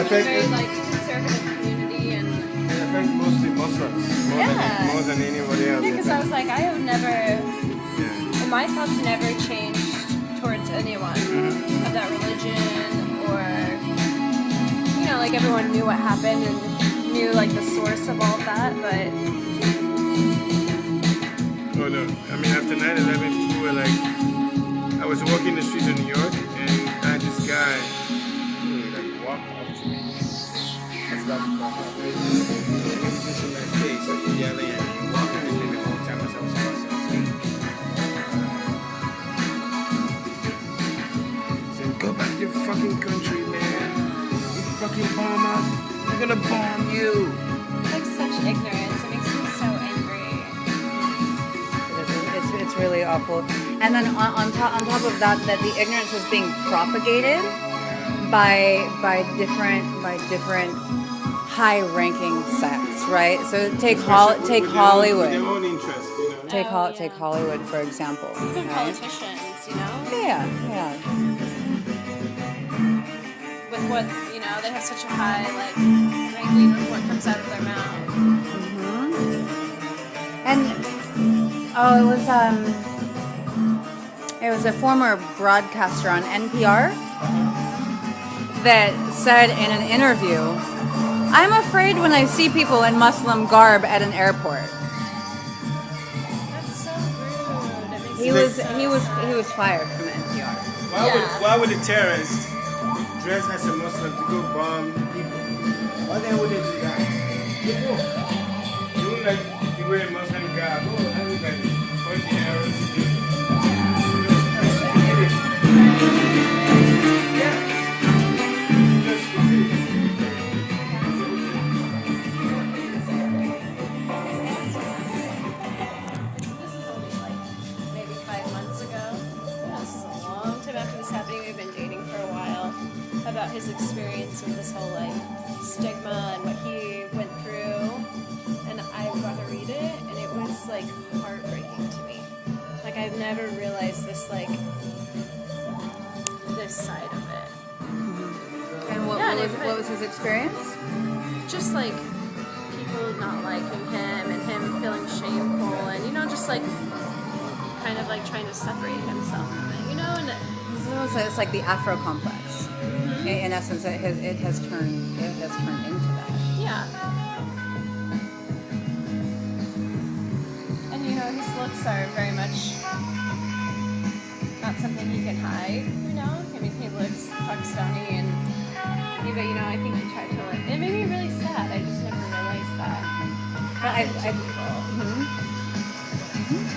Very conservative community and it affects mostly Muslims more than anybody else. Yeah, because I was like, I have never, and my thoughts never changed towards anyone of that religion or, like everyone knew what happened and knew like the source of all of that, but. Oh no, I mean after 9/11 people were like, I was walking the streets of New York and I had this guy walked up to me. I was about to call out. He was just in my face, like yelling at me, walking with me the whole time as I was crossing the street. Saying, go back to your fucking country, man. You fucking bomb us, we're gonna bomb you. It's like such ignorance. It makes me so angry. It's really awful. And then on top of that the ignorance is being propagated by different high-ranking sects, right? So take Hollywood. Their own interest, Take Hollywood, for example. Even right? politicians, Yeah. With what, they have such a high, ranking of what comes out of their mouth. And, it was a former broadcaster on NPR that said in an interview, I'm afraid when I see people in Muslim garb at an airport. That's so rude. He was fired from NPR. Why would a terrorist dress as a Muslim to go bomb people? Why the hell would they do that? You look like you wear a Muslim garb. Oh, everybody point the arrows to you. About his experience with this whole stigma and what he went through, and I got to read it and it was heartbreaking to me. I've never realized this this side of it. And what was his experience? Just people not liking him and him feeling shameful and just kind of trying to separate himself from it, and it's like the Afro complex. In essence, it has turned into that. Yeah. And his looks are very much not something he can hide. I mean, he looks Pakistani, and I think he tried to. It made me really sad. I just never realized that.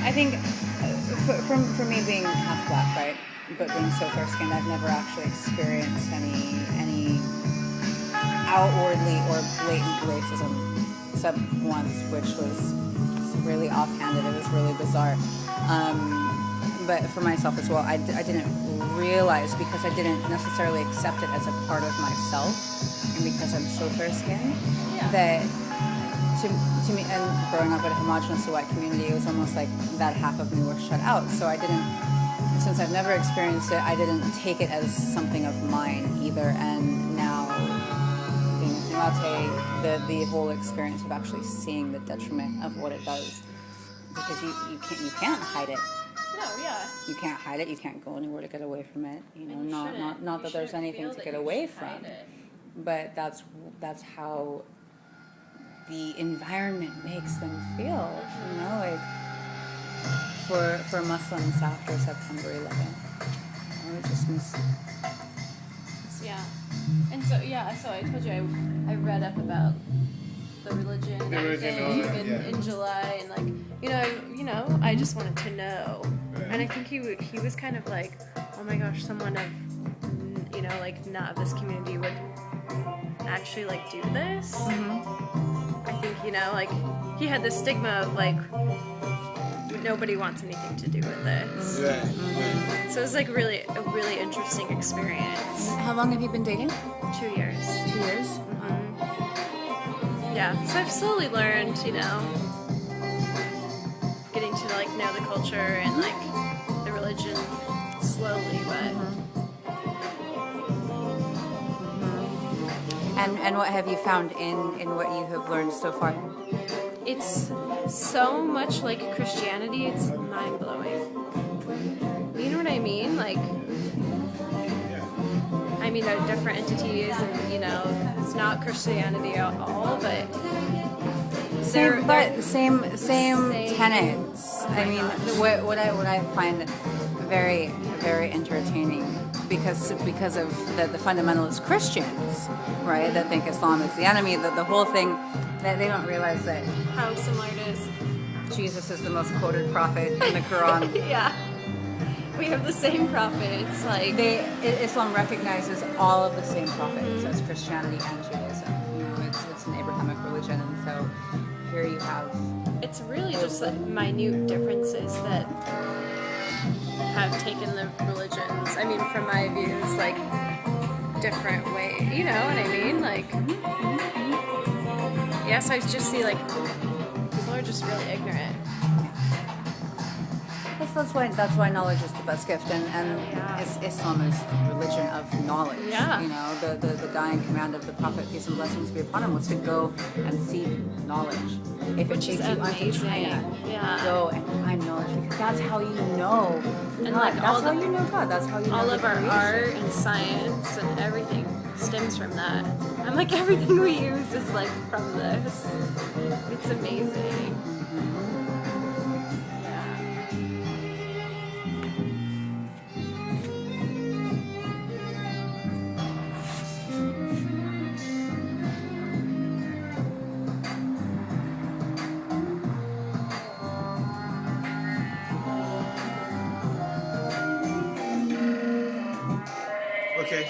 I think for me being half black, right? But being so fair-skinned, I've never actually experienced any outwardly or blatant racism, except once, which was really offhanded. It was really bizarre. But for myself as well, I didn't realize, because I didn't necessarily accept it as a part of myself, and because I'm so fair-skinned, that to me, and growing up in a homogeneously white community, it was almost like that half of me was shut out. So I didn't. Since I've never experienced it, I didn't take it as something of mine either. And now, being a Himate, the whole experience of actually seeing the detriment of what it does, because you can't hide it. No, yeah. You can't hide it. You can't go anywhere to get away from it. Not that there's anything to get away from, but that's how the environment makes them feel. For Muslims after September 11th. It just miss. Yeah. And so I told you I read up about the religion and everything in July, and I just wanted to know. And I think he was kind of oh my gosh, someone of not of this community would actually do this. Mm-hmm. I think he had this stigma of nobody wants anything to do with this. Right. So it was like a really interesting experience. How long have you been dating? 2 years. 2 years. Yeah, so I've slowly learned, you know, getting to like know the culture and like the religion slowly, but. And what have you found in what you have learned so far? It's so much like Christianity, it's mind-blowing. You know what I mean? Like, I mean, they're different entities and, you know, it's not Christianity at all, but same tenets. I mean, what I find very, very entertaining because of the fundamentalist Christians, right, that think Islam is the enemy, the whole thing, that they don't realize that how similar it is. Jesus is the most quoted prophet in the Quran. Yeah. We have the same prophet. It's like Islam recognizes all of the same prophets as Christianity and Judaism. You know, it's an Abrahamic religion, and so here you have. It's really just like minute differences that have taken the religions. I mean, from my views, like different ways. You know what I mean? Like, yes, I just see like people are just really ignorant. That's why knowledge is the best gift, and Islam is the religion of knowledge. Yeah. You know, the dying command of the Prophet, peace and blessings be upon him, was to go and seek knowledge. If Which it is takes you unto amazing. China, Yeah. go and find knowledge, because that's how you know And God. like That's how you know God. That's how you know all the of our creation. art and science and everything stems from that. I'm like, everything we use is like from this. It's amazing. Okay.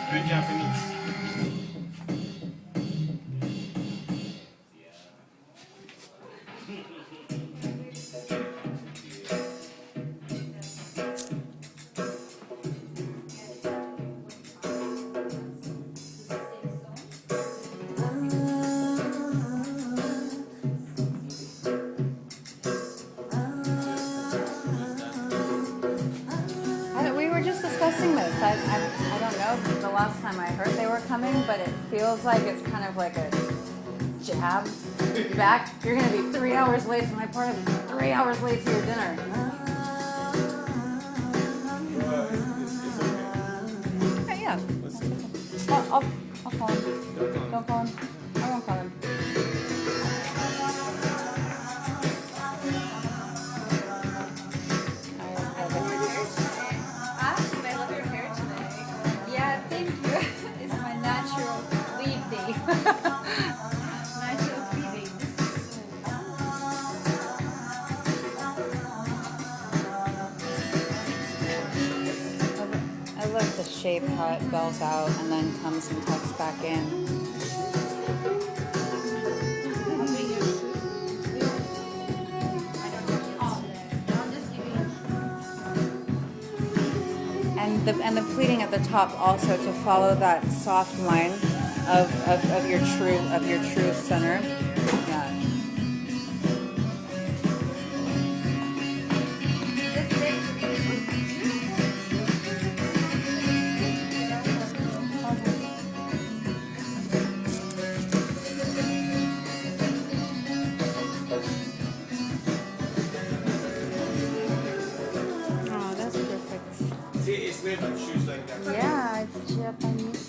Very Japanese. We were just discussing this. I don't know the last time I heard they were coming, but it feels like it's kind of like a jab back. You're going to be 3 hours late to my party, 3 hours late to your dinner. Okay, yeah. I'll call him. Don't call him. I won't call him. The shape, how it bells out and then comes and tucks back in. And the pleating at the top also to follow that soft line of your true center. Yeah. See, it's made by shoes like that. Yeah, it's Japanese.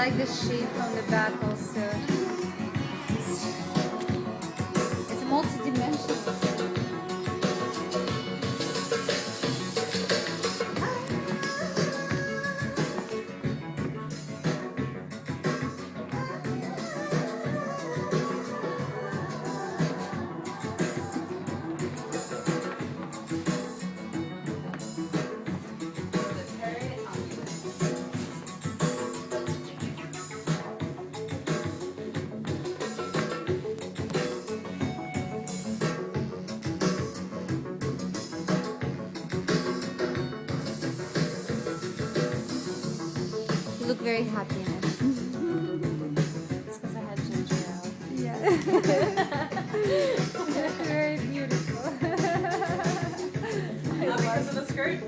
like the shape from the back also. It's multi-dimensional. You look very happy in it. It's because I had ginger ale. Yeah. Very beautiful. Not because of the skirt?